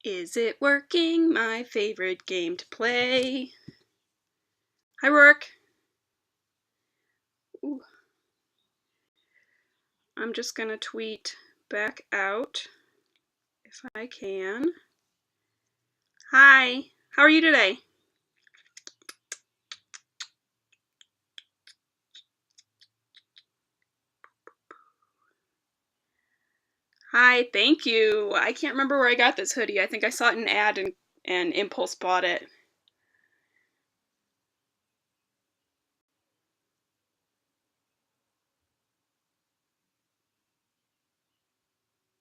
Is it working? My favorite game to play. Hi, Rourke. Ooh. I'm just gonna tweet back out if I can. Hi, how are you today? Hi, thank you. I can't remember where I got this hoodie. I think I saw it in an ad and Impulse bought it.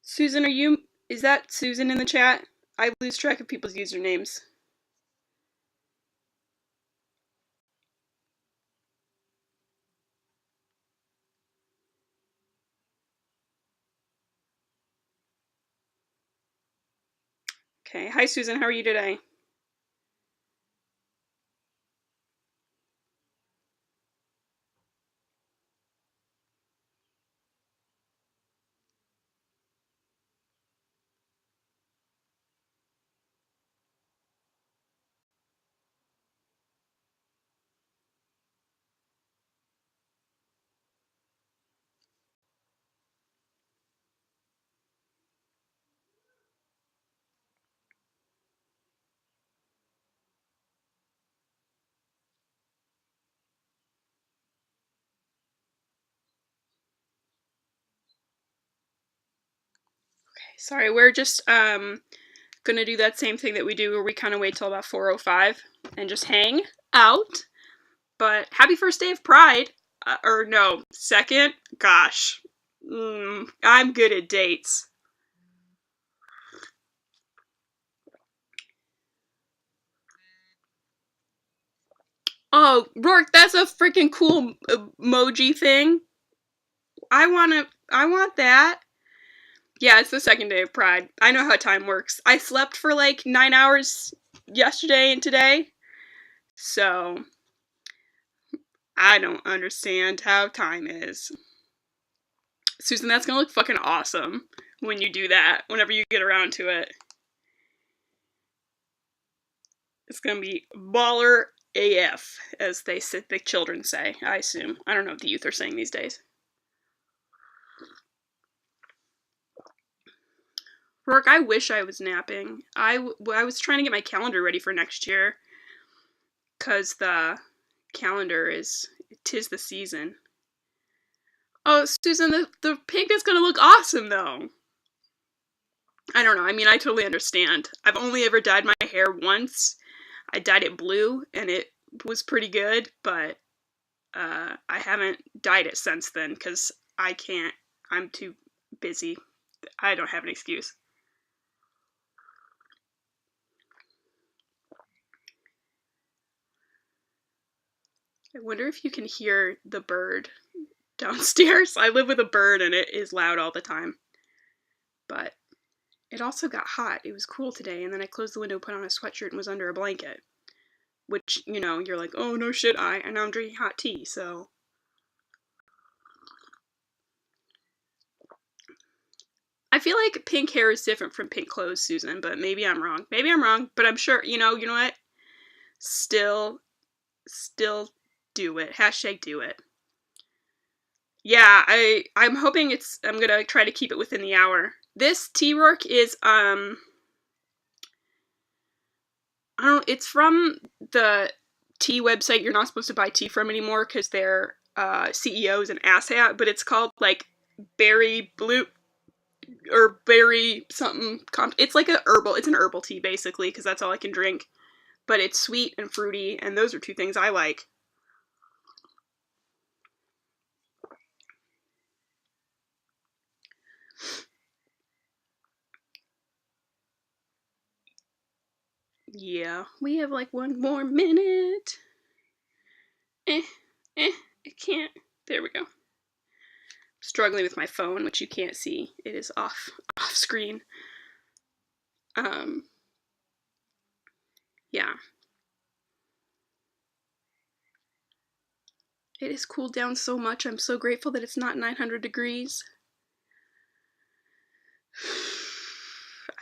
Susan, is that Susan in the chat? I lose track of people's usernames. Okay, hi Susan, how are you today? Sorry, we're just gonna do that same thing that we do where we kind of wait till about 4:05 and just hang out. But happy first day of Pride. Or no, second? Gosh. I'm good at dates. Oh, Rourke, that's a freaking cool emoji thing. I want that. Yeah, it's the second day of Pride. I know how time works. I slept for like 9 hours yesterday and today. So, I don't understand how time is. Susan, that's gonna look fucking awesome when you do that, whenever you get around to it. It's gonna be baller AF, as the children say, I assume. I don't know what the youth are saying these days. Rourke, I wish I was napping. I was trying to get my calendar ready for next year, because the calendar is, 'tis the season. Oh, Susan, the pink is gonna look awesome, though. I don't know, I mean, I totally understand. I've only ever dyed my hair once. I dyed it blue, and it was pretty good, but I haven't dyed it since then, because I can't. I'm too busy. I don't have an excuse. I wonder if you can hear the bird downstairs. I live with a bird, and it is loud all the time. But it also got hot. It was cool today, and then I closed the window, put on a sweatshirt, and was under a blanket. Which, you know, you're like, oh, no shit, and now I'm drinking hot tea, so. I feel like pink hair is different from pink clothes, Susan, but maybe I'm wrong. Maybe I'm wrong, but I'm sure, you know what? Still do it. Hashtag do it. Yeah, I'm hoping I'm gonna try to keep it within the hour. This tea work is, I don't, it's from the tea website you're not supposed to buy tea from anymore because their CEO is an asshat, but it's called, like, Berry Blue, or Berry something, it's like it's an herbal tea, basically, because that's all I can drink, but it's sweet and fruity, and those are two things I like. Yeah, we have like one more minute. I can't. There we go. Struggling with my phone, which you can't see. It is off screen. Yeah. It has cooled down so much. I'm so grateful that it's not 900 degrees.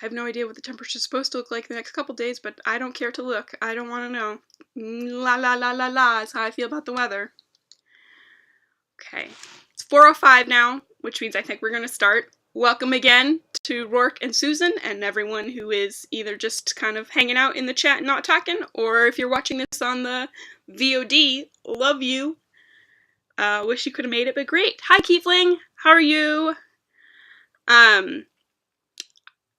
I have no idea what the temperature is supposed to look like the next couple days, but I don't care to look. I don't want to know. La la la la la is how I feel about the weather. Okay, it's 4:05 now, which means I think we're going to start. Welcome again to Rourke and Susan and everyone who is either just kind of hanging out in the chat and not talking, or if you're watching this on the VOD, love you. Wish you could have made it, but great. Hi, Kiefling. How are you?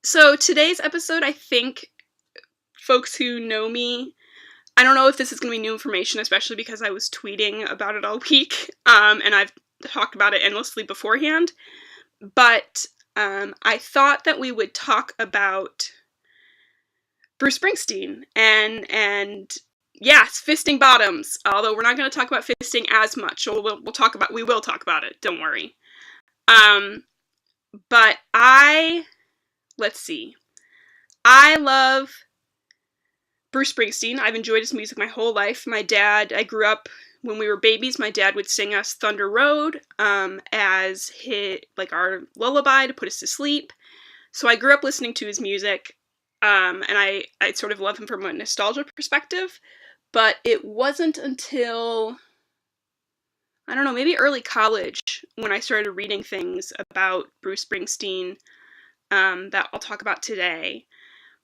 So today's episode, I think folks who know me, I don't know if this is going to be new information, especially because I was tweeting about it all week, and I've talked about it endlessly beforehand, but I thought that we would talk about Bruce Springsteen, and yes, fisting bottoms, although we're not going to talk about fisting as much, so we will talk about it, don't worry. But let's see, I love Bruce Springsteen. I've enjoyed his music my whole life. I grew up, when we were babies, my dad would sing us Thunder Road as our lullaby to put us to sleep. So I grew up listening to his music, and I sort of love him from a nostalgia perspective. But it wasn't until, I don't know, maybe early college when I started reading things about Bruce Springsteen that I'll talk about today.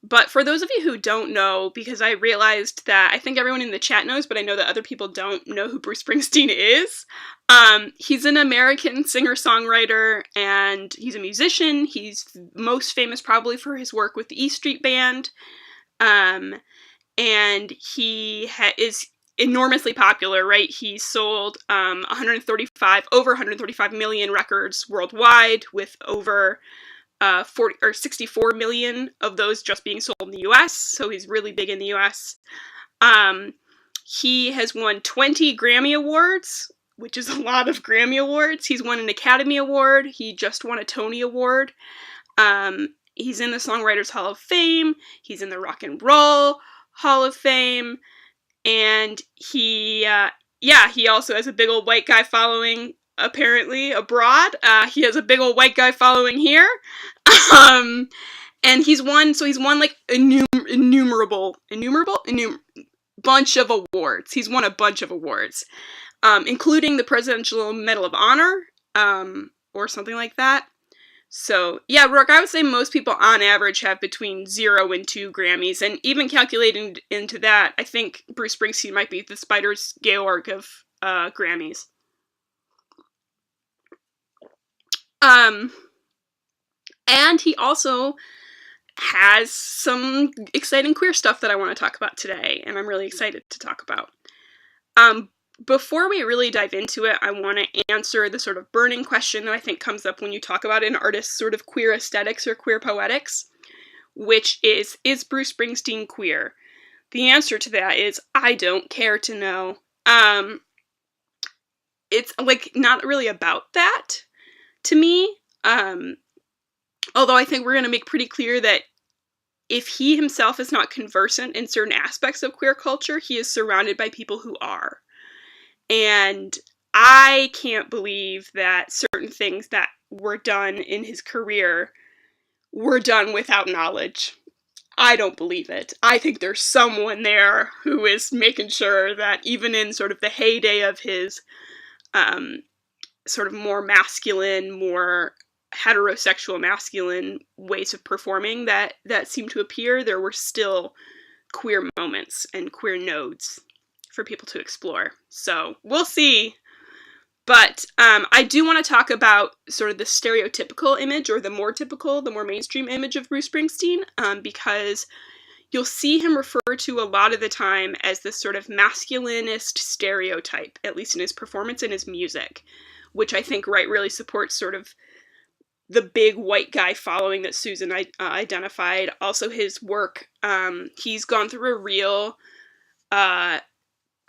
But for those of you who don't know, because I realized that I think everyone in the chat knows, but I know that other people don't know who Bruce Springsteen is. He's an American singer-songwriter, and he's a musician. He's most famous probably for his work with the E Street Band. And he is enormously popular, right? He sold over 135 million records worldwide, with over 64 million of those just being sold in the US, so he's really big in the US. He has won 20 Grammy Awards, which is a lot of Grammy Awards. He's won an Academy Award. He just won a Tony Award. He's in the Songwriters Hall of Fame. He's in the Rock and Roll Hall of Fame. And he also has a big old white guy following, apparently, abroad. He has a big old white guy following here. And he's won like innumerable bunch of awards. He's won a bunch of awards, including the Presidential Medal of Honor, or something like that. So, yeah, Rourke, I would say most people on average have between 0 and 2 Grammys, and even calculating into that, I think Bruce Springsteen might be the Spiders Georg of Grammys. And he also has some exciting queer stuff that I want to talk about today, and I'm really excited to talk about. Before we really dive into it, I want to answer the sort of burning question that I think comes up when you talk about an artist's sort of queer aesthetics or queer poetics, which is Bruce Springsteen queer? The answer to that is, I don't care to know. It's, like, not really about that, to me. Although I think we're going to make pretty clear that if he himself is not conversant in certain aspects of queer culture, he is surrounded by people who are. And I can't believe that certain things that were done in his career were done without knowledge. I don't believe it. I think there's someone there who is making sure that even in sort of the heyday of his sort of more masculine, more heterosexual masculine ways of performing that seemed to appear, there were still queer moments and queer nodes for people to explore. So we'll see. But I do want to talk about sort of the stereotypical image, or the more mainstream image of Bruce Springsteen, because you'll see him referred to a lot of the time as this sort of masculinist stereotype, at least in his performance and his music, which I think really supports sort of the big white guy following that Susan identified. Also his work, he's gone through a real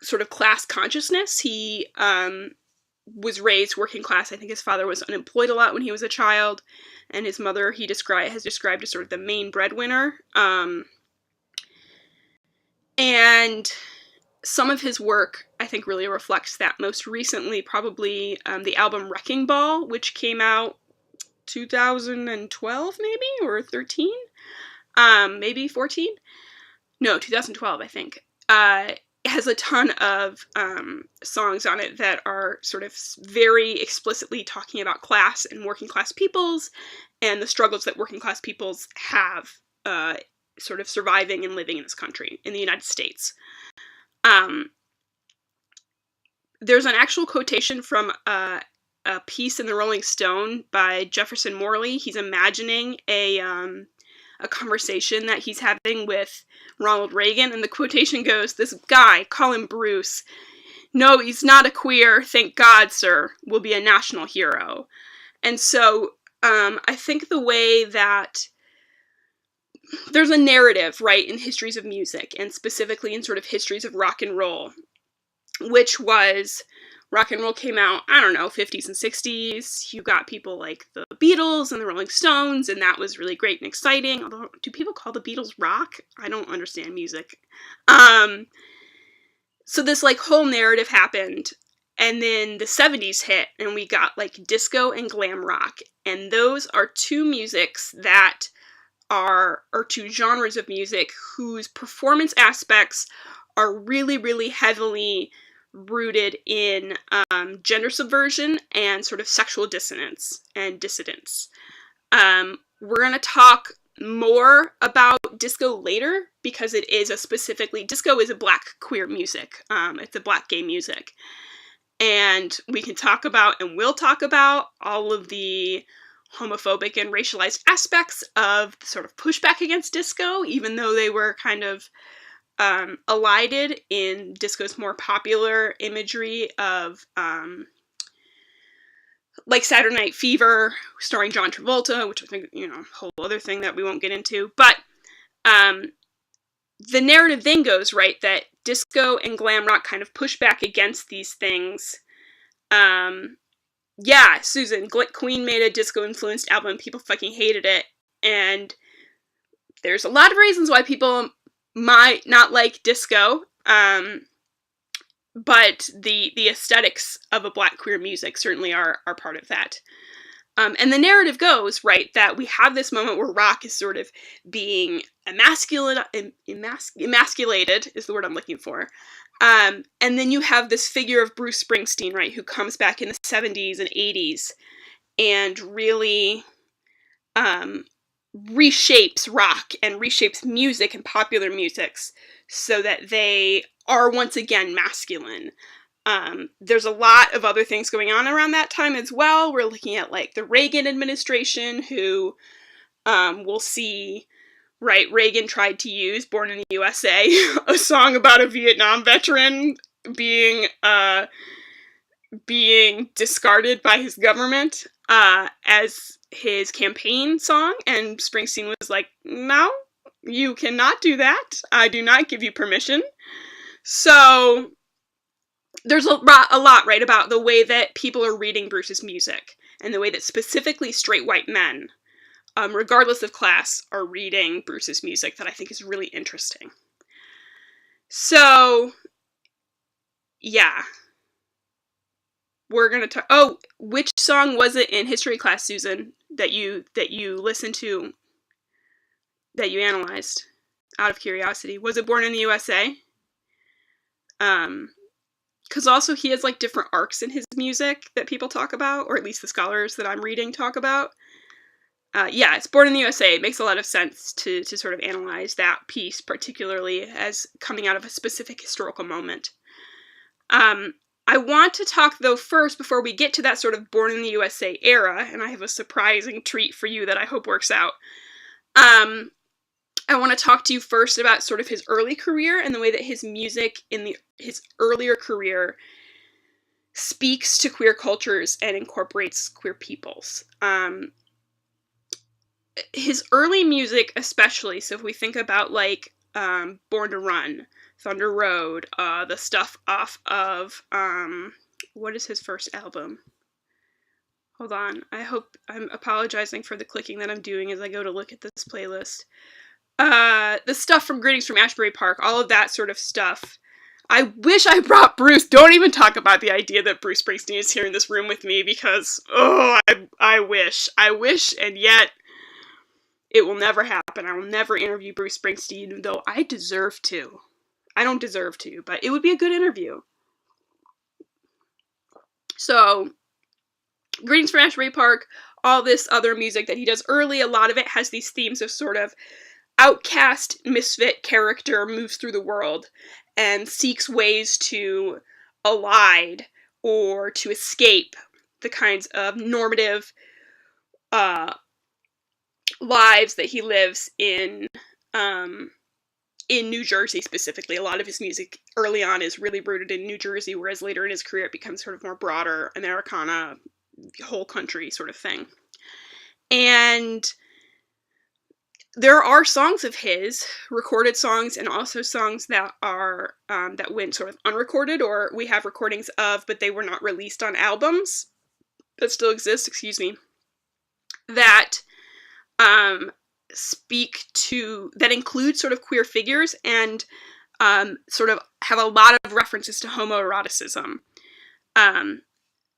sort of class consciousness. He was raised working class. I think his father was unemployed a lot when he was a child, and his mother has described as sort of the main breadwinner. And some of his work, I think, really reflects that. Most recently, probably the album Wrecking Ball, which came out 2012 maybe, or 13, maybe 14. No, 2012, I think. It has a ton of songs on it that are sort of very explicitly talking about class and working class peoples and the struggles that working class peoples have sort of surviving and living in this country, in the United States. There's an actual quotation from a piece in the Rolling Stone by Jefferson Morley. He's imagining a conversation that he's having with Ronald Reagan, and the quotation goes, "This guy, call him Bruce. No, he's not a queer, thank God, sir, will be a national hero." And so, I think the way that there's a narrative, right, in histories of music, and specifically in sort of histories of rock and roll, which was, rock and roll came out, I don't know, 50s and 60s. You got people like the Beatles and the Rolling Stones, and that was really great and exciting. Although, do people call the Beatles rock? I don't understand music. So this like whole narrative happened, and then the 70s hit, and we got like disco and glam rock. And those are two musics that are two genres of music whose performance aspects are really, really heavily rooted in gender subversion and sort of sexual dissonance and dissidence. We're going to talk more about disco later because it is disco is a black queer music. It's a black gay music. And we can talk about and will talk about all of the homophobic and racialized aspects of the sort of pushback against disco, even though they were kind of elided in disco's more popular imagery of like Saturday Night Fever, starring John Travolta, which I think, a whole other thing that we won't get into. But the narrative then goes, right, that disco and glam rock kind of push back against these things. Yeah, Susan, Queen made a disco-influenced album, people fucking hated it, and there's a lot of reasons why people might not like disco, but the aesthetics of a black queer music certainly are part of that. And the narrative goes, right, that we have this moment where rock is sort of being emasculated, is the word I'm looking for. And then you have this figure of Bruce Springsteen, right, who comes back in the 70s and 80s and really reshapes rock and reshapes music and popular musics so that they are once again masculine. There's a lot of other things going on around that time as well. We're looking at like the Reagan administration, who we'll see, right, Reagan tried to use Born in the USA, a song about a Vietnam veteran being discarded by his government as his campaign song, and Springsteen was like, "No, you cannot do that. I do not give you permission." So there's a lot, right, about the way that people are reading Bruce's music, and the way that specifically straight white men, regardless of class, are reading Bruce's music that I think is really interesting. So, yeah. We're going to talk... Oh, which song was it in history class, Susan, that you listened to, that you analyzed, out of curiosity? Was it Born in the USA? Because also he has, like, different arcs in his music that people talk about, or at least the scholars that I'm reading talk about. Yeah, it's Born in the USA. It makes a lot of sense to sort of analyze that piece, particularly as coming out of a specific historical moment. I want to talk, though, first, before we get to that sort of Born in the USA era, and I have a surprising treat for you that I hope works out. I want to talk to you first about sort of his early career and the way that his music in his earlier career speaks to queer cultures and incorporates queer peoples. His early music especially, so if we think about like Born to Run, Thunder Road, the stuff off of, what is his first album? Hold on, I'm apologizing for the clicking that I'm doing as I go to look at this playlist. The stuff from Greetings from Ashbury Park, all of that sort of stuff, I wish I brought Bruce. Don't even talk about the idea that Bruce Springsteen is here in this room with me because, I wish. I wish, and yet it will never happen. I will never interview Bruce Springsteen, though I deserve to. I don't deserve to, but it would be a good interview. So, Greetings from Ashbury Park, all this other music that he does early, a lot of it has these themes of sort of outcast, misfit character moves through the world and seeks ways to elide or to escape the kinds of normative lives that he lives in New Jersey specifically. A lot of his music early on is really rooted in New Jersey, whereas later in his career it becomes sort of more broader Americana, whole country sort of thing. And there are songs of his, recorded songs, and also songs that are that went sort of unrecorded, or we have recordings of, but they were not released on albums that still exist, that that include sort of queer figures and sort of have a lot of references to homoeroticism.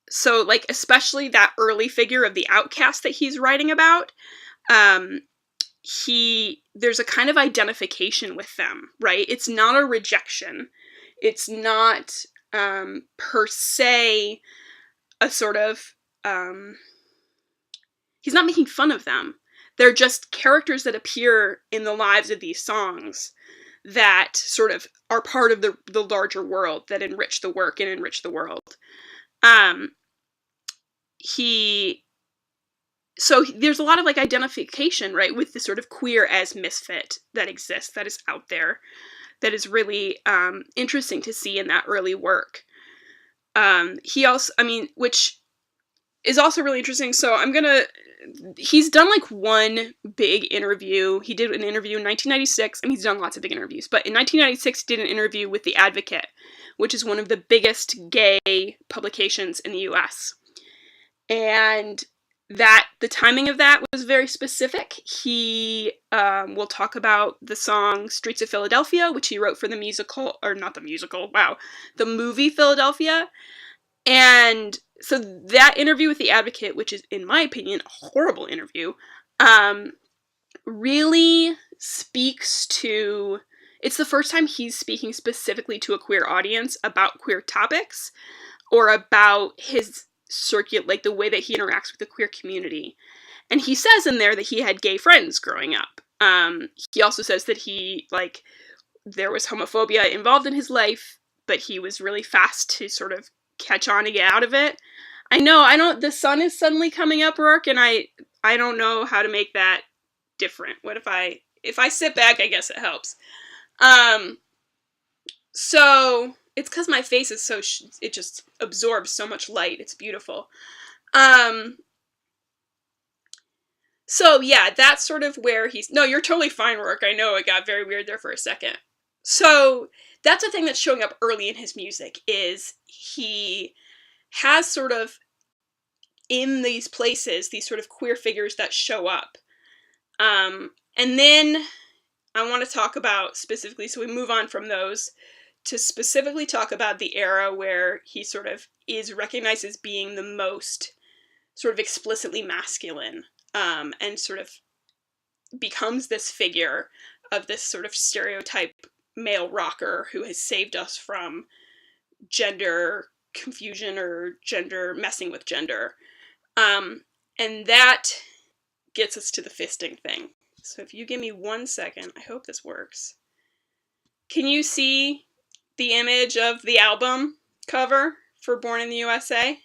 So, like, especially that early figure of the outcast that he's writing about, there's a kind of identification with them, right? It's not a rejection. It's not, per se, a sort of, he's not making fun of them. They're just characters that appear in the lives of these songs that sort of are part of the larger world, that enrich the work and enrich the world. So there's a lot of, like, identification, right, with the sort of queer as misfit that exists, that is out there, that is really interesting to see in that early work. He also, which is also really interesting, so he's done, like, one big interview. He did an interview in 1996, and he's done lots of big interviews, but in 1996 he did an interview with The Advocate, which is one of the biggest gay publications in the US. And the timing of that was very specific. He will talk about the song Streets of Philadelphia, which he wrote for the movie Philadelphia. And so that interview with The Advocate, which is, in my opinion, a horrible interview, really speaks to... It's the first time he's speaking specifically to a queer audience about queer topics, or about his like the way that he interacts with the queer community. And he says in there that he had gay friends growing up. He also says that there was homophobia involved in his life, but he was really fast to sort of catch on and get out of it. The sun is suddenly coming up, Rourke, and I don't know how to make that different. What if I sit back? I guess it helps. So it's because my face is it just absorbs so much light. It's beautiful. So yeah, that's sort of where no, you're totally fine, Rourke. I know it got very weird there for a second. So that's a thing that's showing up early in his music, is he has sort of, in these places, these sort of queer figures that show up. And then I want to talk about specifically, so we move on from those, to specifically talk about the era where he sort of is recognized as being the most sort of explicitly masculine, and sort of becomes this figure of this sort of stereotype male rocker who has saved us from gender confusion or messing with gender. And that gets us to the fisting thing. So if you give me 1 second, I hope this works. Can you see the image of the album cover for Born in the USA?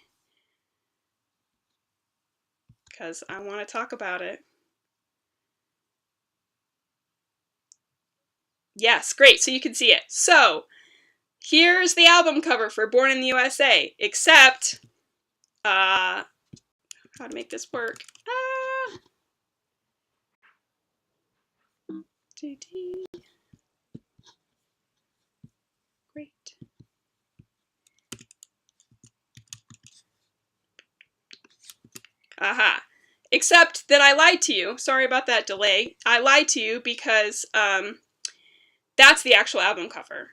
Because I want to talk about it. Yes, great, so you can see it. So, here's the album cover for Born in the USA, except, how to make this work? Great. Aha. Except that I lied to you. Sorry about that delay. I lied to you because, that's the actual album cover.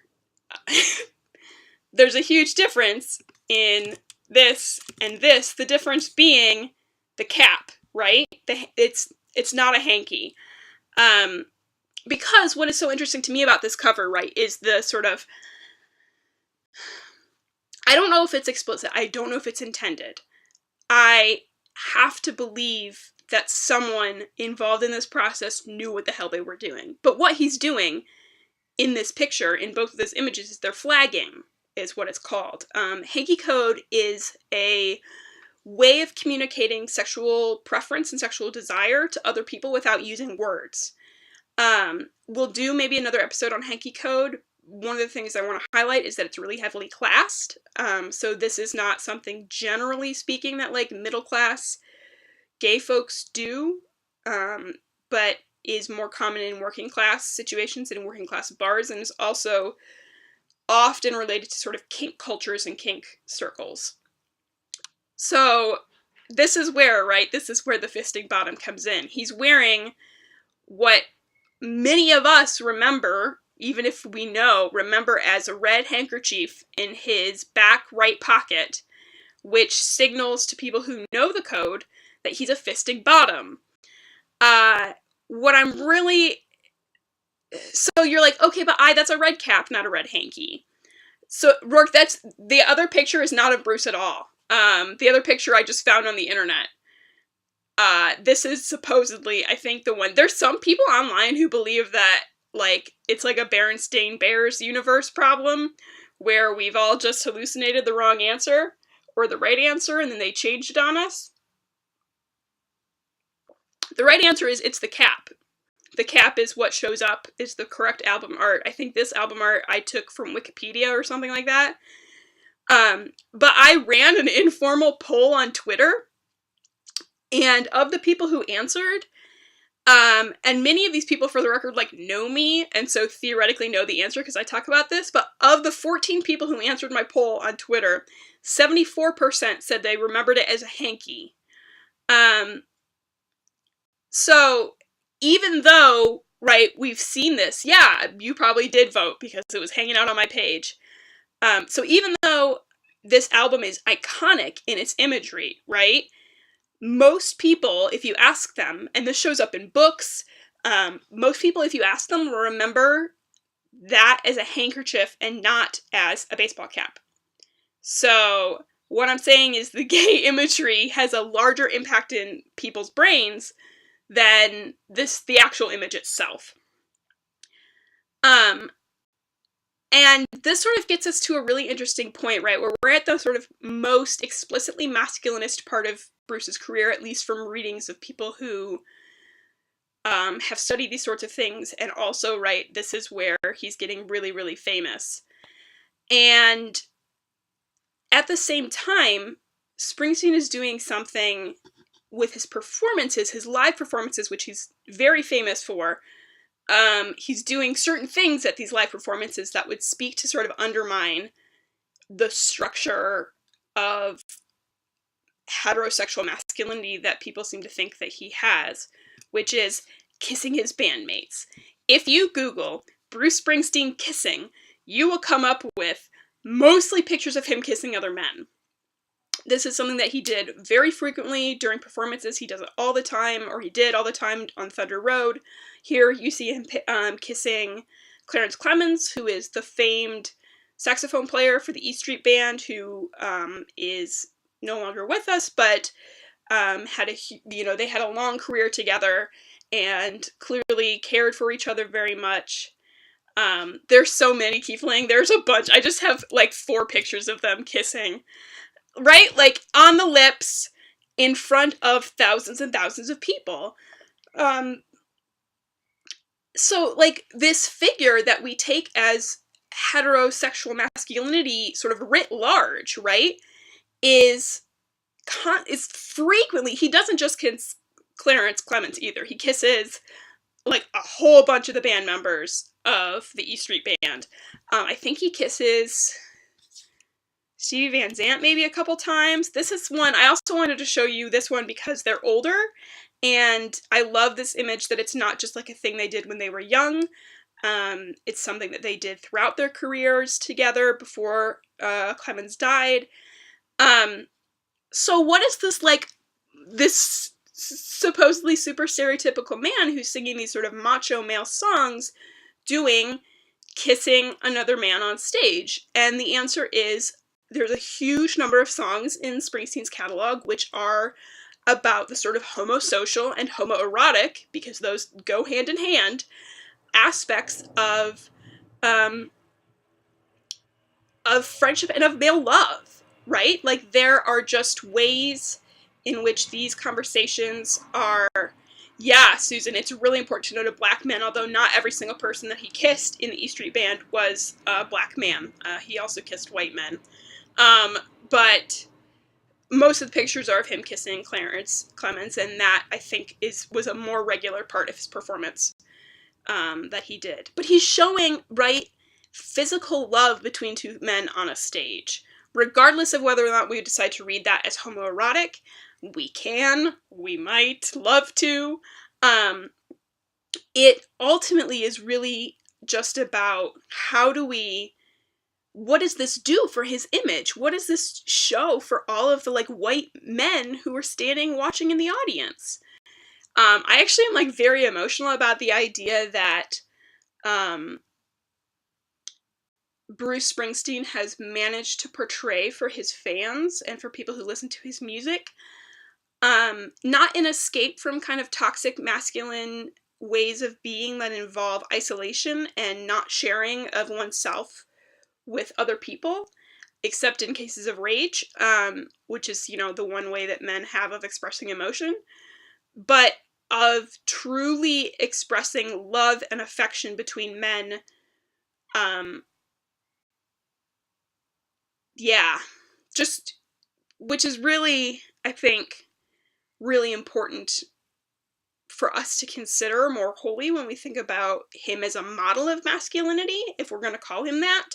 there's a huge difference in this and this, the difference being the cap, right? It's not a hanky. Because what is so interesting to me about this cover, right, is the sort of, I don't know if it's explicit, I don't know if it's intended. I have to believe that someone involved in this process knew what the hell they were doing. But what he's doing in this picture, in both of those images, is they're flagging, is what it's called. Hanky code is a way of communicating sexual preference and sexual desire to other people without using words. We'll do maybe another episode on hanky code. One of the things I want to highlight is that it's really heavily classed. So this is not something, generally speaking, that like middle class gay folks do, but is more common in working class situations and in working class bars, and is also often related to sort of kink cultures and kink circles. So this is where, right, this is where the fisting bottom comes in. He's wearing what many of us remember, even if we remember as a red handkerchief in his back right pocket, which signals to people who know the code that he's a fisting bottom. What I'm really... So you're like, okay, but that's a red cap, not a red hanky. So, Rourke, the other picture is not of Bruce at all. The other picture I just found on the internet. This is supposedly, I think, the one. There's some people online who believe that, like, it's like a Berenstain Bears universe problem, where we've all just hallucinated the wrong answer, or the right answer, and then they changed it on us. The right answer is, it's the cap. The cap is what shows up, is the correct album art. I think this album art I took from Wikipedia or something like that. But I ran an informal poll on Twitter, and of the people who answered, and many of these people, for the record, like, know me, and so theoretically know the answer because I talk about this, but of the 14 people who answered my poll on Twitter, 74% said they remembered it as a hanky. So, even though, right, we've seen this, yeah, you probably did vote because it was hanging out on my page. So even though this album is iconic in its imagery, right, most people, if you ask them, and this shows up in books, most people, if you ask them, will remember that as a handkerchief and not as a baseball cap. So what I'm saying is the gay imagery has a larger impact in people's brains than the actual image itself. And this sort of gets us to a really interesting point, right, where we're at the sort of most explicitly masculinist part of Bruce's career, at least from readings of people who have studied these sorts of things, and also, right, this is where he's getting really, really famous. And at the same time, Springsteen is doing something with his performances, his live performances, which he's very famous for. He's doing certain things at these live performances that would speak to sort of undermine the structure of heterosexual masculinity that people seem to think that he has, which is kissing his bandmates. If you Google Bruce Springsteen kissing, you will come up with mostly pictures of him kissing other men. This is something that he did very frequently during performances. He does it all the time, or he did all the time on Thunder Road. Here you see him kissing Clarence Clemons, who is the famed saxophone player for the E Street Band, who is no longer with us, but they had a long career together and clearly cared for each other very much. There's so many, Keithling. There's a bunch. I just have like 4 pictures of them kissing. Right? Like, on the lips, in front of thousands and thousands of people. So, like, this figure that we take as heterosexual masculinity, sort of writ large, right, is frequently, he doesn't just kiss Clarence Clemons either. He kisses, like, a whole bunch of the band members of the E Street Band. I think he kisses Stevie Van Zandt maybe a couple times. This is one, I also wanted to show you this one because they're older, and I love this image that it's not just like a thing they did when they were young. It's something that they did throughout their careers together before Clemens died. So what is this, like, this supposedly super stereotypical man who's singing these sort of macho male songs doing, kissing another man on stage? And the answer is, there's a huge number of songs in Springsteen's catalog which are about the sort of homosocial and homoerotic, because those go hand in hand, aspects of friendship and of male love, right? Like, there are just ways in which these conversations are, yeah, Susan, it's really important to note a black man, although not every single person that he kissed in the E Street Band was a black man. He also kissed white men. But most of the pictures are of him kissing Clemens, and that, I think, was a more regular part of his performance that he did. But he's showing, right, physical love between two men on a stage. Regardless of whether or not we decide to read that as homoerotic, we might love to. It ultimately is really just about what does this do for his image? What does this show for all of the, like, white men who are standing watching in the audience? I actually am, like, very emotional about the idea that Bruce Springsteen has managed to portray for his fans and for people who listen to his music, not an escape from kind of toxic masculine ways of being that involve isolation and not sharing of oneself with other people, except in cases of rage, which is, the one way that men have of expressing emotion, but of truly expressing love and affection between men. Which is really, I think, really important for us to consider more wholly when we think about him as a model of masculinity, if we're going to call him that,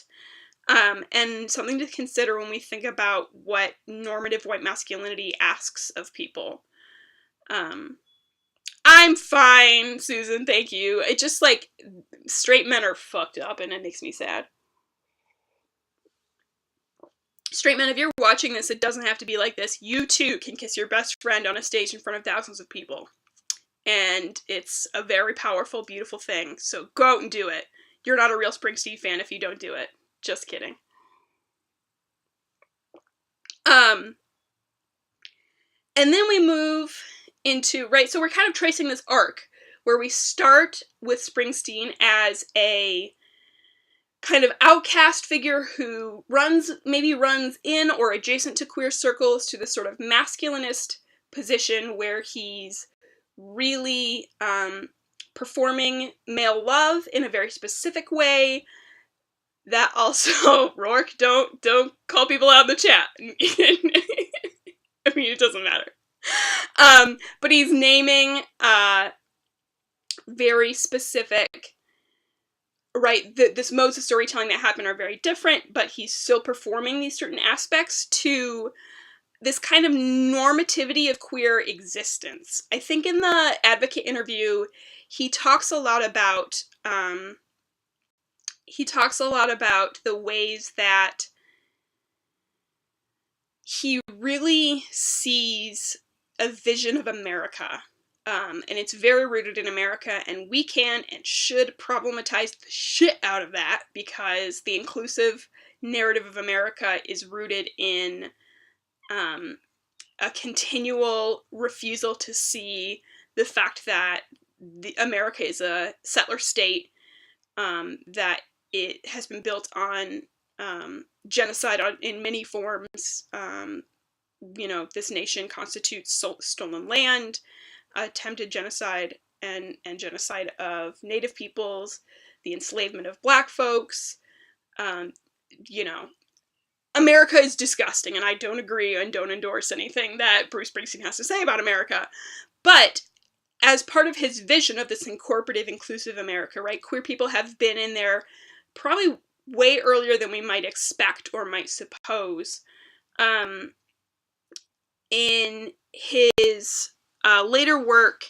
and something to consider when we think about what normative white masculinity asks of people. I'm fine, Susan, thank you. It just, like, straight men are fucked up, and it makes me sad. Straight men, if you're watching this, it doesn't have to be like this. You too can kiss your best friend on a stage in front of thousands of people. And it's a very powerful, beautiful thing. So go out and do it. You're not a real Springsteen fan if you don't do it. Just kidding. And then we move into, right, so we're kind of tracing this arc where we start with Springsteen as a kind of outcast figure who runs in or adjacent to queer circles to this sort of masculinist position where he's really performing male love in a very specific way. That also, Rourke, don't call people out in the chat. I mean, it doesn't matter. But he's naming very specific, right, this modes of storytelling that happen are very different, but he's still performing these certain aspects to this kind of normativity of queer existence. I think in the Advocate interview, he talks a lot about the ways that he really sees a vision of America. And it's very rooted in America, and we can and should problematize the shit out of that, because the inclusive narrative of America is rooted in a continual refusal to see the fact that America is a settler state, that it has been built on genocide in many forms. This nation constitutes stolen land, attempted genocide, and genocide of Native peoples, the enslavement of Black folks. America is disgusting, and I don't agree and don't endorse anything that Bruce Springsteen has to say about America. But as part of his vision of this incorporative, inclusive America, right, queer people have been in there probably way earlier than we might expect or might suppose. In his later work,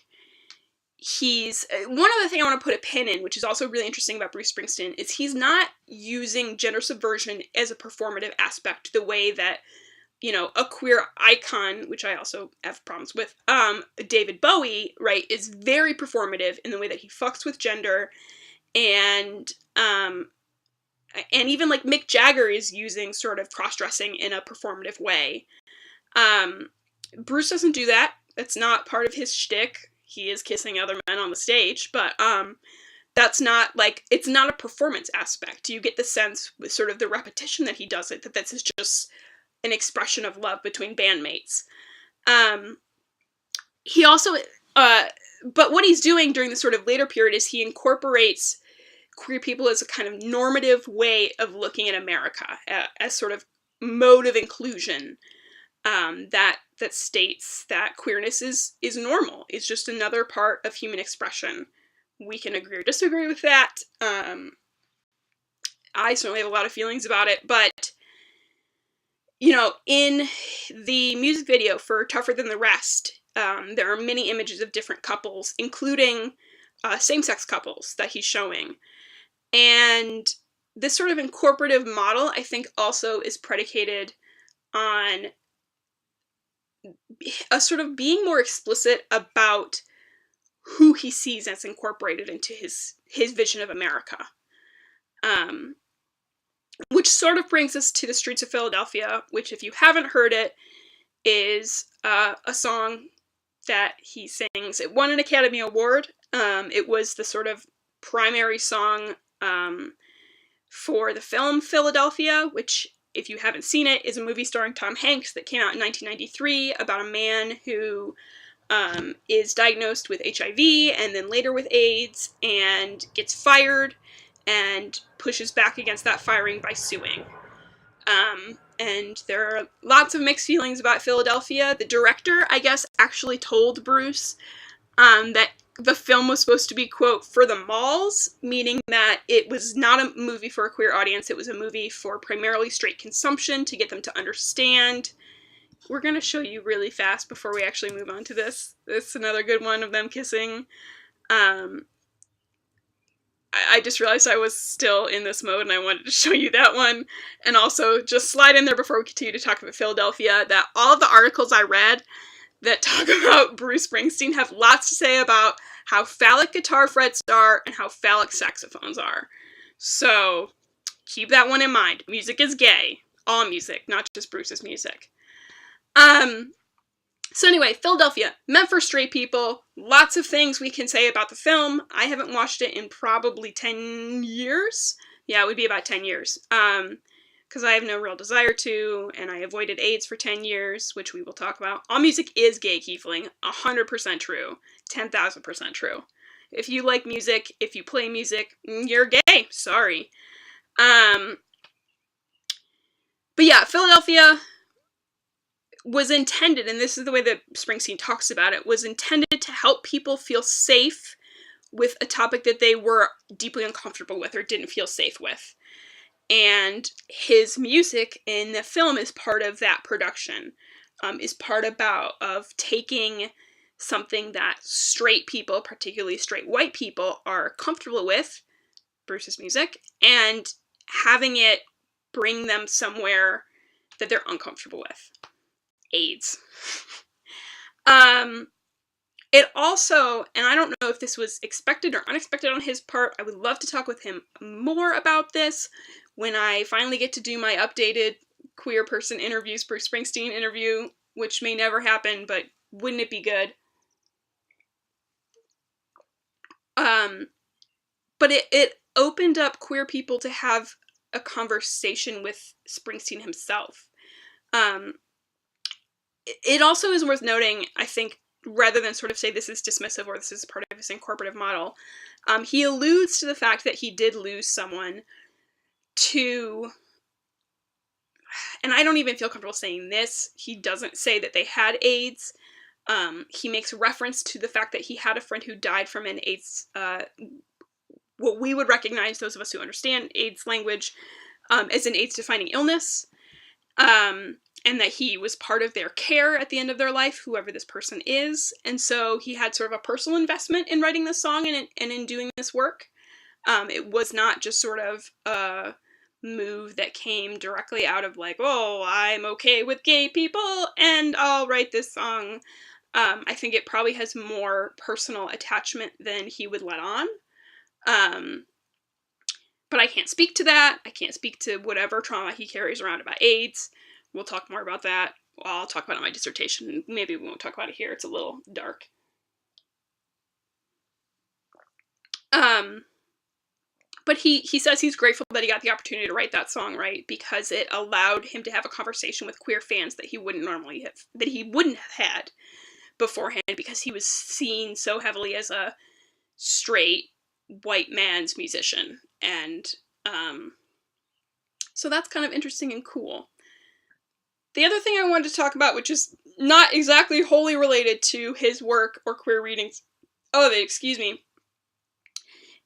he's one other thing I want to put a pin in, which is also really interesting about Bruce Springsteen, is he's not using gender subversion as a performative aspect the way that, you know, a queer icon, which I also have problems with, David Bowie, right, is very performative in the way that he fucks with gender, and even like Mick Jagger is using sort of cross-dressing in a performative way. Bruce doesn't do that. That's not part of his shtick. He is kissing other men on the stage, but that's not, like, it's not a performance aspect. You get the sense with sort of the repetition that he does it, that this is just an expression of love between bandmates. He also, but what he's doing during the sort of later period is he incorporates queer people as a kind of normative way of looking at America, as sort of mode of inclusion, that states that queerness is normal. It's just another part of human expression. We can agree or disagree with that. I certainly have a lot of feelings about it, but, you know, in the music video for Tougher Than the Rest, there are many images of different couples, including same-sex couples that he's showing. And this sort of incorporative model, I think, also is predicated on a sort of being more explicit about who he sees as incorporated into his vision of America. Which sort of brings us to The Streets of Philadelphia, which, if you haven't heard it, is a song that he sings. It won an Academy Award. It was the sort of primary song for the film Philadelphia, which, if you haven't seen it, is a movie starring Tom Hanks that came out in 1993 about a man who is diagnosed with HIV and then later with AIDS and gets fired and pushes back against that firing by suing. And there are lots of mixed feelings about Philadelphia. The director, I guess, actually told Bruce that the film was supposed to be, quote, for the malls, meaning that it was not a movie for a queer audience. It was a movie for primarily straight consumption to get them to understand. We're going to show you really fast before we actually move on to this. This is another good one of them kissing. I just realized I was still in this mode and I wanted to show you that one. And also, just slide in there before we continue to talk about Philadelphia, that all of the articles I read that talk about Bruce Springsteen have lots to say about how phallic guitar frets are and how phallic saxophones are. So, keep that one in mind. Music is gay. All music, not just Bruce's music. So anyway, Philadelphia, meant for straight people. Lots of things we can say about the film. I haven't watched it in probably 10 years. Yeah, it would be about 10 years. Because I have no real desire to, and I avoided AIDS for 10 years, which we will talk about. All music is gay, Kiefling. 100% true. 10,000% true. If you like music, if you play music, you're gay. Sorry. But yeah, Philadelphia was intended, and this is the way that Springsteen talks about it, was intended to help people feel safe with a topic that they were deeply uncomfortable with or didn't feel safe with. And his music in the film is part of that production, is part of taking something that straight people, particularly straight white people, are comfortable with, Bruce's music, and having it bring them somewhere that they're uncomfortable with. AIDS. It also, and I don't know if this was expected or unexpected on his part, I would love to talk with him more about this when I finally get to do my updated queer person interviews, Bruce Springsteen interview, which may never happen, but wouldn't it be good? But it opened up queer people to have a conversation with Springsteen himself. It also is worth noting, I think, rather than sort of say this is dismissive or this is part of his incorporative model, he alludes to the fact that he did lose someone to, and I don't even feel comfortable saying this, he doesn't say that they had AIDS. He makes reference to the fact that he had a friend who died from an AIDS, what we would recognize, those of us who understand AIDS language, as an AIDS-defining illness. and that he was part of their care at the end of their life, whoever this person is. And so he had sort of a personal investment in writing this song and in doing this work. It was not just sort of a move that came directly out of like, oh, I'm okay with gay people and I'll write this song. I think it probably has more personal attachment than he would let on. But I can't speak to that. I can't speak to whatever trauma he carries around about AIDS. We'll talk more about that. Well, I'll talk about it in my dissertation. Maybe we won't talk about it here. It's a little dark. But he says he's grateful that he got the opportunity to write that song, right? Because it allowed him to have a conversation with queer fans that he wouldn't have had beforehand, because he was seen so heavily as a straight white man's musician. And so that's kind of interesting and cool. The other thing I wanted to talk about, which is not exactly wholly related to his work or queer readings,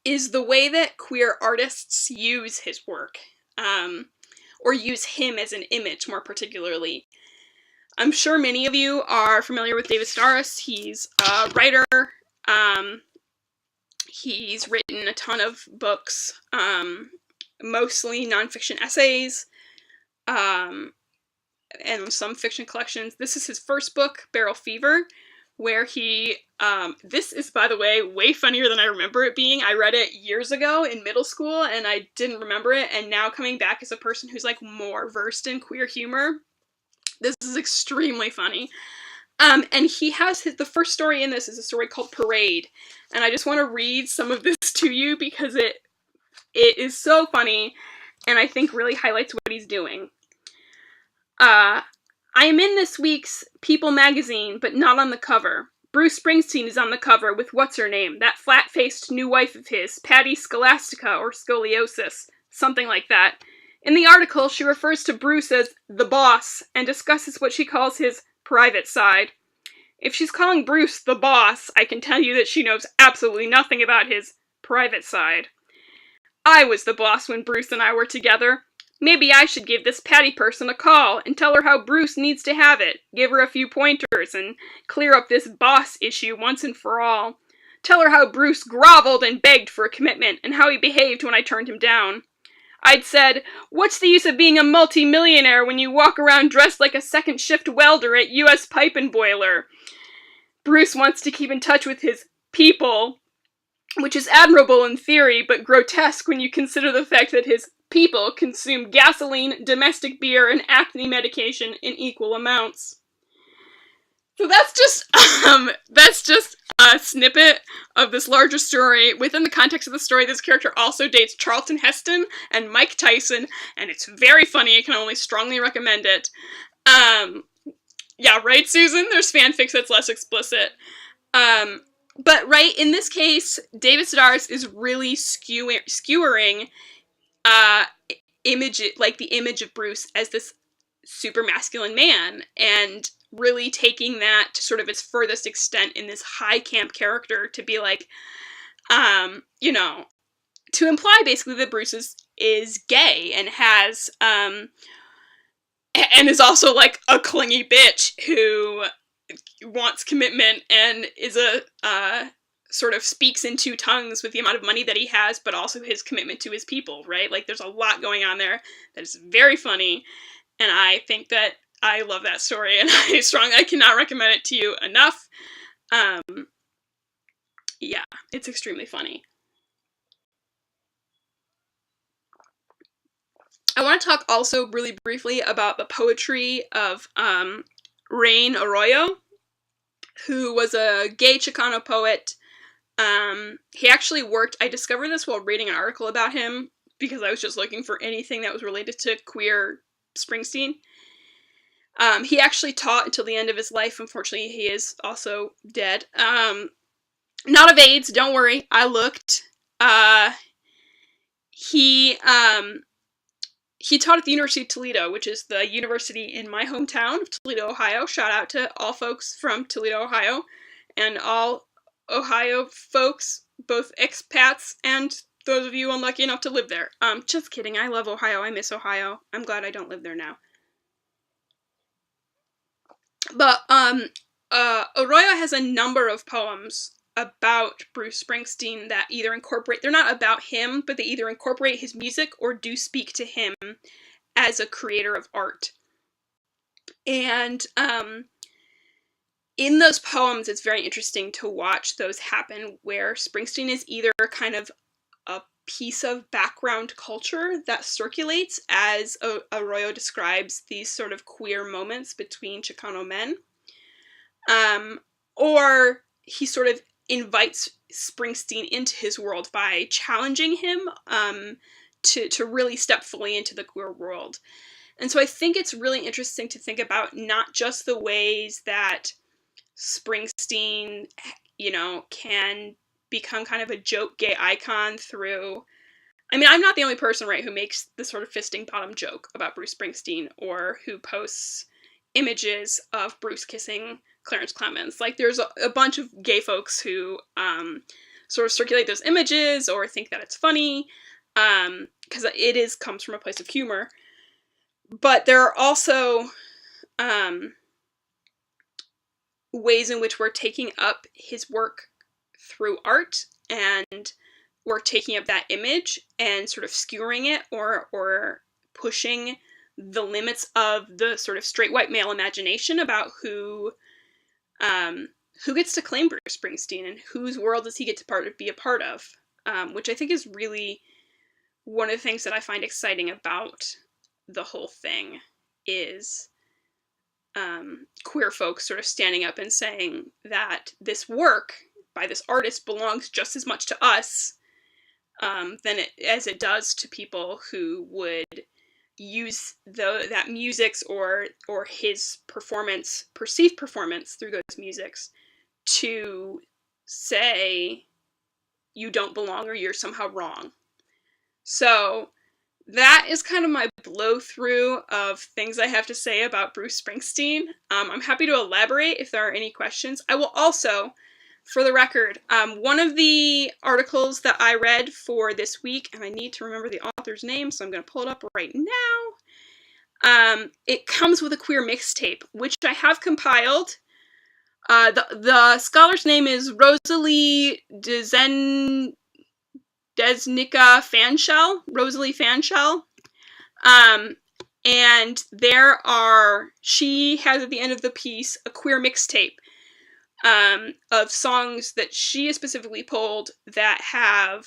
is the way that queer artists use his work, or use him as an image more particularly. I'm sure many of you are familiar with David Sedaris. He's a writer. He's written a ton of books, mostly nonfiction essays, and some fiction collections. This is his first book, Barrel Fever, where he, this is, by the way funnier than I remember it being. I read it years ago in middle school, and I didn't remember it, and now coming back as a person who's, like, more versed in queer humor, this is extremely funny. And he has the first story in this is a story called Parade, and I just want to read some of this to you because it is so funny, and I think really highlights what he's doing. I am in this week's People magazine, but not on the cover. Bruce Springsteen is on the cover with what's-her-name, that flat-faced new wife of his, Patty Scholastica, or Scoliosis, something like that. In the article, she refers to Bruce as the boss, and discusses what she calls his private side. If she's calling Bruce the boss, I can tell you that she knows absolutely nothing about his private side. I was the boss when Bruce and I were together. Maybe I should give this Patty person a call and tell her how Bruce needs to have it, give her a few pointers, and clear up this boss issue once and for all. Tell her how Bruce groveled and begged for a commitment, and how he behaved when I turned him down. I'd said, what's the use of being a multi-millionaire when you walk around dressed like a second-shift welder at U.S. Pipe and Boiler? Bruce wants to keep in touch with his people, which is admirable in theory, but grotesque when you consider the fact that his people consume gasoline, domestic beer, and acne medication in equal amounts. So that's just a snippet of this larger story. Within the context of the story, this character also dates Charlton Heston and Mike Tyson, and it's very funny. I can only strongly recommend it. Yeah, right, Susan? There's fanfics that's less explicit. But right, in this case, David Sedaris is really skewering the image of Bruce as this super masculine man, and really taking that to sort of its furthest extent in this high camp character to be like, to imply basically that Bruce is gay and has, and is also like a clingy bitch who wants commitment and is sort of speaks in two tongues with the amount of money that he has, but also his commitment to his people, right? Like, there's a lot going on there that is very funny, and I think that I love that story, and I cannot recommend it to you enough. Yeah, it's extremely funny. I want to talk also really briefly about the poetry of Rain Arroyo, who was a gay Chicano poet. He actually I discovered this while reading an article about him, because I was just looking for anything that was related to queer Springsteen. He actually taught until the end of his life. Unfortunately, he is also dead. Not of AIDS, don't worry, I looked. He taught at the University of Toledo, which is the university in my hometown of Toledo, Ohio. Shout out to all folks from Toledo, Ohio, and all Ohio folks, both expats and those of you unlucky enough to live there. Just kidding, I love Ohio, I miss Ohio. I'm glad I don't live there now. But Arroyo has a number of poems about Bruce Springsteen that either incorporate, they're not about him, but they either incorporate his music or do speak to him as a creator of art. And in those poems, it's very interesting to watch those happen where Springsteen is either kind of a piece of background culture that circulates as Arroyo describes these sort of queer moments between Chicano men, or he sort of invites Springsteen into his world by challenging him to really step fully into the queer world. And so I think it's really interesting to think about not just the ways that Springsteen, can become kind of a joke gay icon through... I mean, I'm not the only person, right, who makes the sort of fisting bottom joke about Bruce Springsteen or who posts images of Bruce kissing Clarence Clemens. Like, there's a bunch of gay folks who sort of circulate those images or think that it's funny, because it comes from a place of humor. But there are also ways in which we're taking up his work through art, and we're taking up that image and sort of skewering it or pushing the limits of the sort of straight white male imagination about who gets to claim Bruce Springsteen and whose world does he get to be a part of, which I think is really one of the things that I find exciting about the whole thing is queer folks sort of standing up and saying that this work by this artist belongs just as much to us as it does to people who would use that music's or his perceived performance through those musics to say you don't belong or you're somehow wrong. So that is kind of my blow through of things I have to say about Bruce Springsteen. I'm happy to elaborate if there are any questions. I will also, for the record, one of the articles that I read for this week, and I need to remember the author's name, so I'm going to pull it up right now. It comes with a queer mixtape, which I have compiled. The scholar's name is Rosalie Desnica Fanshell, Rosalie Fanshell. And she has at the end of the piece a queer mixtape of songs that she has specifically pulled that have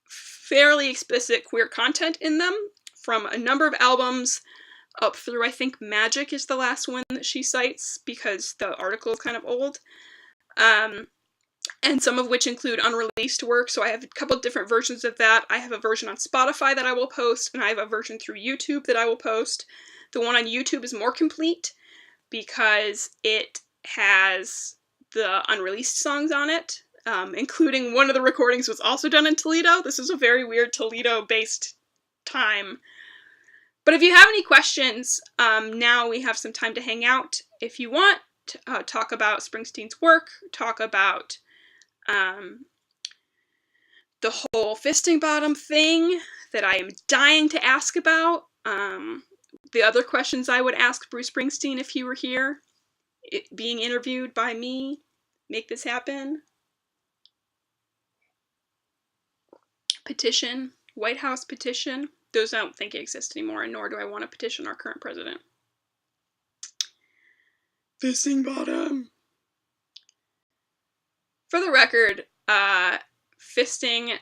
fairly explicit queer content in them from a number of albums up through, I think, Magic is the last one that she cites because the article is kind of old. And some of which include unreleased work, so I have a couple different versions of that. I have a version on Spotify that I will post, and I have a version through YouTube that I will post. The one on YouTube is more complete because it has the unreleased songs on it, including one of the recordings was also done in Toledo. This is a very weird Toledo-based time. But if you have any questions, now we have some time to hang out. If you want to talk about Springsteen's work, talk about the whole fisting bottom thing that I am dying to ask about, the other questions I would ask Bruce Springsteen if he were here, being interviewed by me, make this happen. Petition, White House petition, those I don't think exist anymore, and nor do I want to petition our current president. Fisting bottom. For the record, fisting...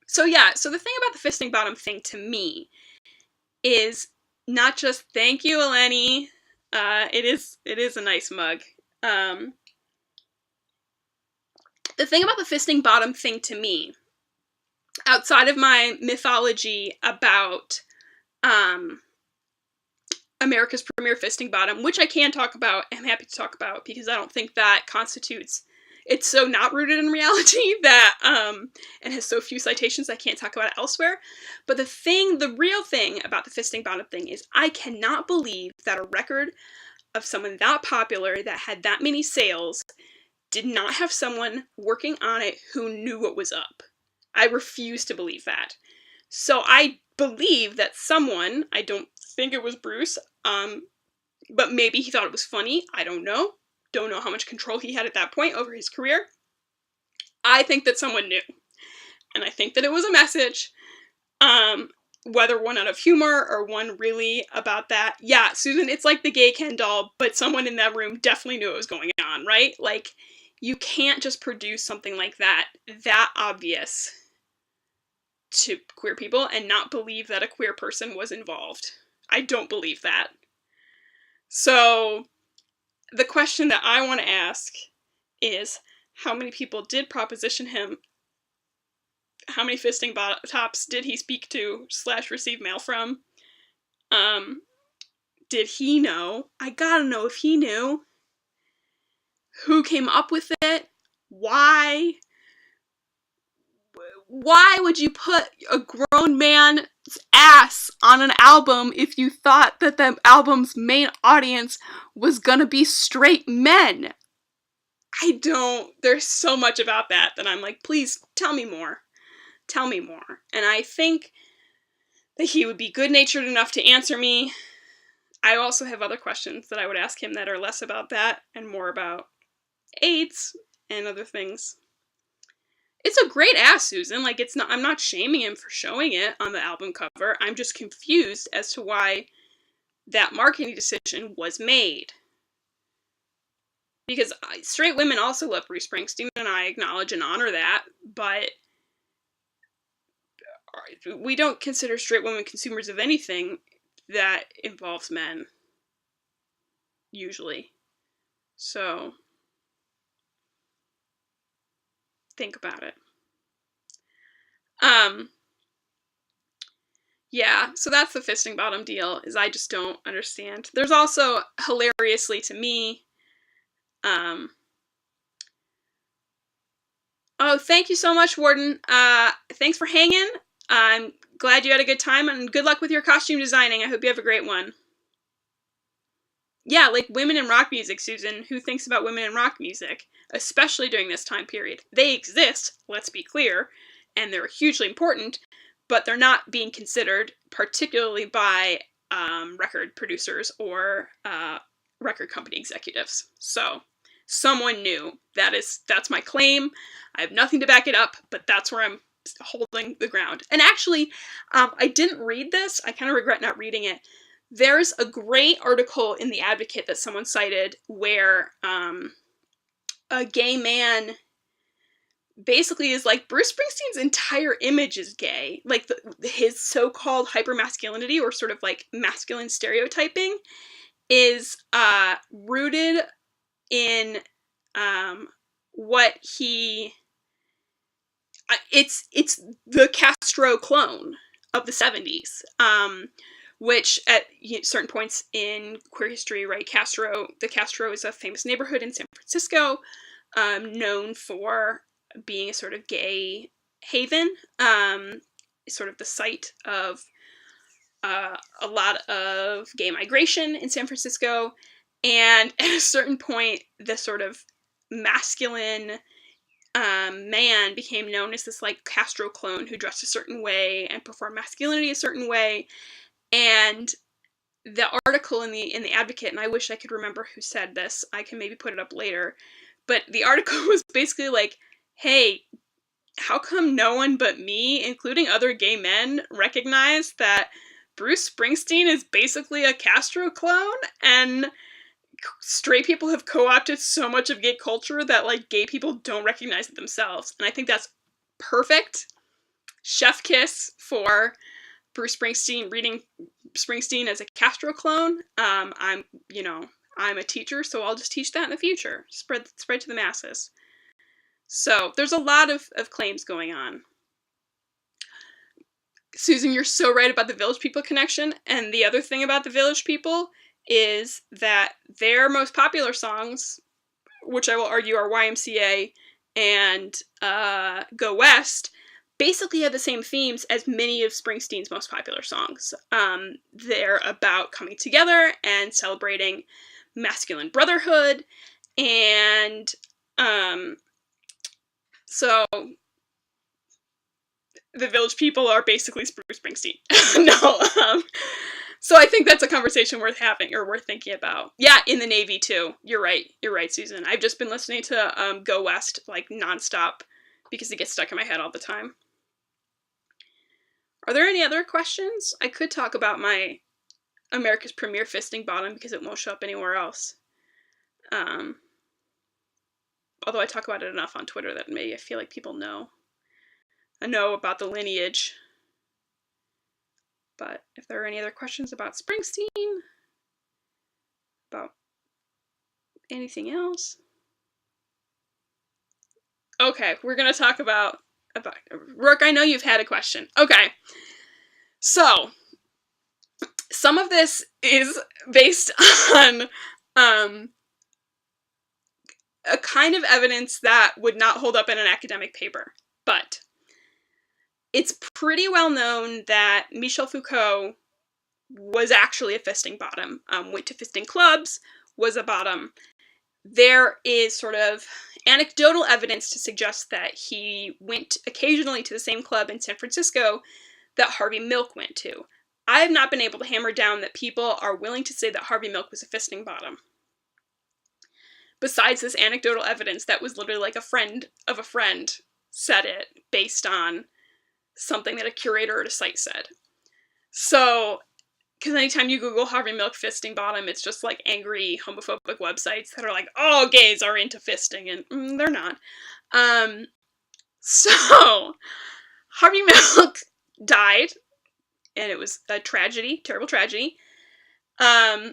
So the thing about the fisting bottom thing to me is not just, thank you, Eleni, it is a nice mug. The thing about the fisting bottom thing to me, outside of my mythology about America's premier fisting bottom, which I can talk about, I'm happy to talk about, because I don't think that constitutes... It's so not rooted in reality that, and has so few citations I can't talk about it elsewhere. But the real thing about the fisting bottom thing is I cannot believe that a record of someone that popular, that had that many sales, did not have someone working on it who knew what was up. I refuse to believe that. So I believe that someone, I don't think it was Bruce, but maybe he thought it was funny. I don't know. Don't know how much control he had at that point over his career. I think that someone knew. And I think that it was a message. Whether one out of humor or one really about that. Yeah, Susan, it's like the gay Ken doll, but someone in that room definitely knew what was going on, right? Like, you can't just produce something like that obvious to queer people and not believe that a queer person was involved. I don't believe that. So, the question that I want to ask is, how many people did proposition him? How many fisting tops did he speak to / receive mail from? Did he know? I gotta know if he knew. Who came up with it? Why? Why would you put a grown man's ass on an album if you thought that the album's main audience was gonna be straight men? There's so much about that I'm like, please tell me more. Tell me more. And I think that he would be good-natured enough to answer me. I also have other questions that I would ask him that are less about that and more about AIDS and other things. It's a great ass, Susan. Like, I'm not shaming him for showing it on the album cover. I'm just confused as to why that marketing decision was made. Because straight women also love Bruce Springsteen, and I acknowledge and honor that, but we don't consider straight women consumers of anything that involves men. Usually. So, think about it. Yeah, so that's the fisting bottom deal, is I just don't understand. There's also, hilariously to me, oh, thank you so much, Warden. Thanks for hanging. I'm glad you had a good time, and good luck with your costume designing. I hope you have a great one. Yeah, like women in rock music, Susan. Who thinks about women in rock music? Especially during this time period. They exist, let's be clear, and they're hugely important, but they're not being considered, particularly by record producers or record company executives. So, someone knew. That's my claim. I have nothing to back it up, but that's where I'm holding the ground. And actually, I didn't read this. I kind of regret not reading it. There's a great article in The Advocate that someone cited where a gay man basically is like, Bruce Springsteen's entire image is gay. Like, his so-called hypermasculinity, or sort of like masculine stereotyping, is rooted in what he... It's the Castro clone of the 70s. Which at certain points in queer history, right, the Castro is a famous neighborhood in San Francisco, known for being a sort of gay haven, sort of the site of a lot of gay migration in San Francisco, and at a certain point, the sort of masculine man became known as this, like, Castro clone who dressed a certain way and performed masculinity a certain way. And the article in the Advocate, and I wish I could remember who said this, I can maybe put it up later, but the article was basically like, hey, how come no one but me, including other gay men, recognize that Bruce Springsteen is basically a Castro clone, and straight people have co-opted so much of gay culture that, like, gay people don't recognize it themselves. And I think that's perfect. Chef kiss for Bruce Springsteen, reading Springsteen as a Castro clone. I'm a teacher, so I'll just teach that in the future. Spread to the masses. So there's a lot of claims going on. Susan, you're so right about the Village People connection. And the other thing about the Village People is that their most popular songs, which I will argue are YMCA and Go West, basically have the same themes as many of Springsteen's most popular songs. They're about coming together and celebrating masculine brotherhood, and so the Village People are basically Bruce Springsteen. No, So I think that's a conversation worth having or worth thinking about. Yeah, in the Navy too. You're right, Susan. I've just been listening to Go West like nonstop because it gets stuck in my head all the time. Are there any other questions? I could talk about my America's Premier Fisting Bottom because it won't show up anywhere else. Although I talk about it enough on Twitter that maybe I feel like people know. I know about the lineage. But if there are any other questions about Springsteen, about anything else. Okay, we're going to talk about Rourke, I know you've had a question. Okay. So, some of this is based on a kind of evidence that would not hold up in an academic paper. But it's pretty well known that Michel Foucault was actually a fisting bottom, went to fisting clubs, was a bottom. There is sort of anecdotal evidence to suggest that he went occasionally to the same club in San Francisco that Harvey Milk went to. I have not been able to hammer down that people are willing to say that Harvey Milk was a fisting bottom. Besides this anecdotal evidence that was literally like a friend of a friend said it based on something that a curator at a site said. So, because anytime you Google Harvey Milk fisting bottom, it's just like angry homophobic websites that are like, all gays are into fisting, and they're not. So, Harvey Milk died, and it was a tragedy, terrible tragedy. But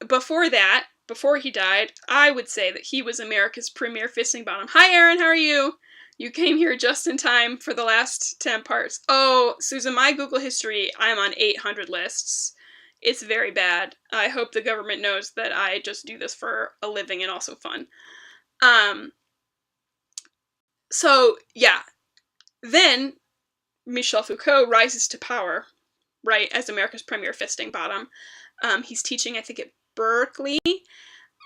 before that, before he died, I would say that he was America's premier fisting bottom. Hi, Aaron, how are you? You came here just in time for the last 10 parts. Oh, Susan, my Google history, I'm on 800 lists. It's very bad. I hope the government knows that I just do this for a living and also fun. So, yeah. Then, Michel Foucault rises to power, right, as America's premier fisting bottom. He's teaching, I think, at Berkeley,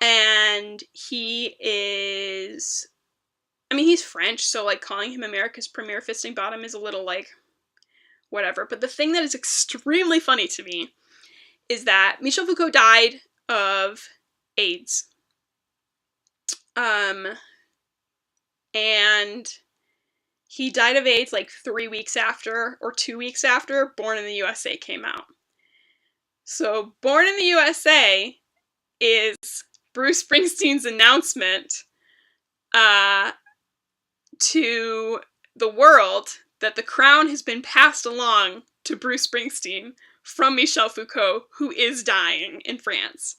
and he is... I mean, he's French, so, like, calling him America's premier fisting bottom is a little, like, whatever. But the thing that is extremely funny to me is that Michel Foucault died of AIDS. And he died of AIDS, like, 3 weeks after, or 2 weeks after, Born in the USA came out. So, Born in the USA is Bruce Springsteen's announcement, to the world that the crown has been passed along to Bruce Springsteen from Michel Foucault, who is dying in France.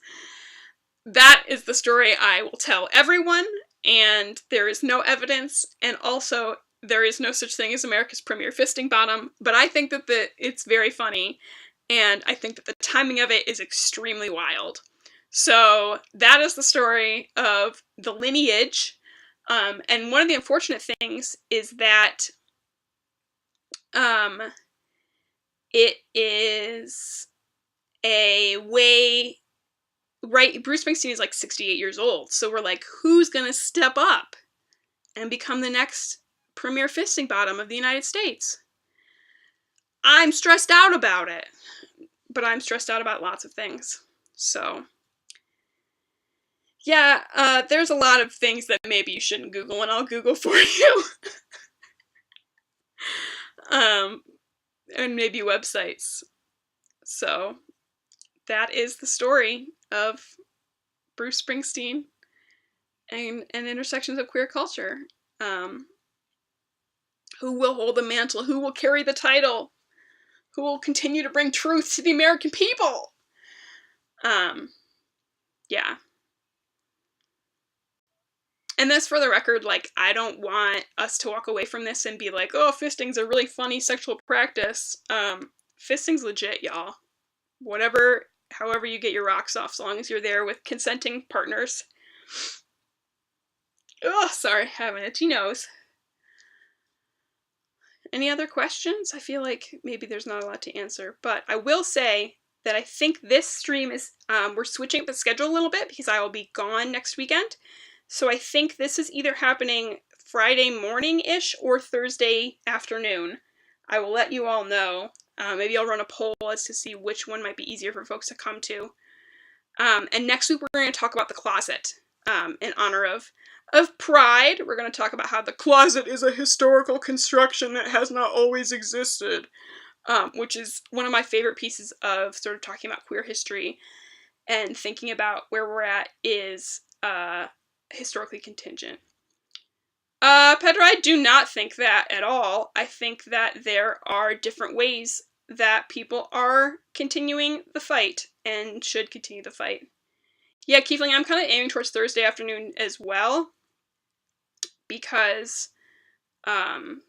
That is the story I will tell everyone, and there is no evidence, and also there is no such thing as America's premier fisting bottom, but I think that it's very funny, and I think that the timing of it is extremely wild. So that is the story of the lineage. And one of the unfortunate things is that it is a way, right, Bruce Springsteen is like 68 years old, so we're like, who's gonna step up and become the next premier fisting bottom of the United States? I'm stressed out about it, but I'm stressed out about lots of things, so... Yeah, there's a lot of things that maybe you shouldn't Google, and I'll Google for you. And maybe websites. So, that is the story of Bruce Springsteen and intersections of queer culture. Who will hold the mantle? Who will carry the title? Who will continue to bring truth to the American people? Yeah. And this, for the record, like, I don't want us to walk away from this and be like, oh, fisting's a really funny sexual practice. Fisting's legit, y'all. However you get your rocks off, as long as you're there with consenting partners. Oh, sorry, having a itchy nose. Any other questions? I feel like maybe there's not a lot to answer, but I will say that I think this stream is, we're switching up the schedule a little bit because I will be gone next weekend. So I think this is either happening Friday morning-ish or Thursday afternoon. I will let you all know. Maybe I'll run a poll as to see which one might be easier for folks to come to. And next week we're going to talk about the closet in honor of Pride. We're going to talk about how the closet is a historical construction that has not always existed, which is one of my favorite pieces of sort of talking about queer history and thinking about where we're at is historically contingent. Pedro, I do not think that at all. I think that there are different ways that people are continuing the fight and should continue the fight. Yeah, Kiefling, I'm kind of aiming towards Thursday afternoon as well, because I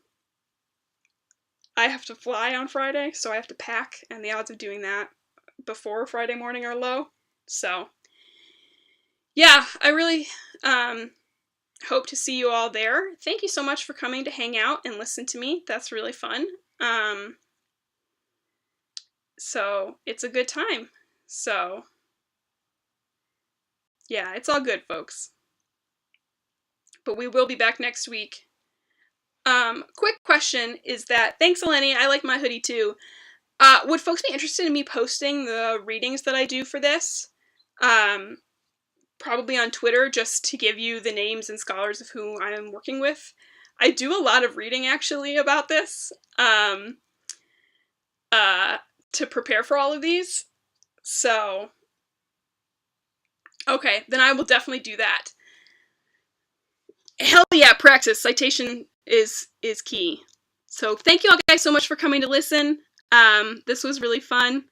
have to fly on Friday, so I have to pack, and the odds of doing that before Friday morning are low. So, yeah, I really hope to see you all there. Thank you so much for coming to hang out and listen to me. That's really fun. So, it's a good time. So, yeah, it's all good, folks. But we will be back next week. Quick question is that, thanks Eleni, I like my hoodie too. Would folks be interested in me posting the readings that I do for this? Probably on Twitter, just to give you the names and scholars of who I am working with. I do a lot of reading, actually, about this, to prepare for all of these. So, okay, then I will definitely do that. Hell yeah, praxis. Citation is key. So thank you all guys so much for coming to listen. This was really fun.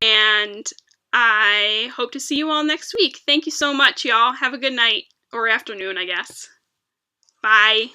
And I hope to see you all next week. Thank you so much, y'all. Have a good night. Or afternoon, I guess. Bye.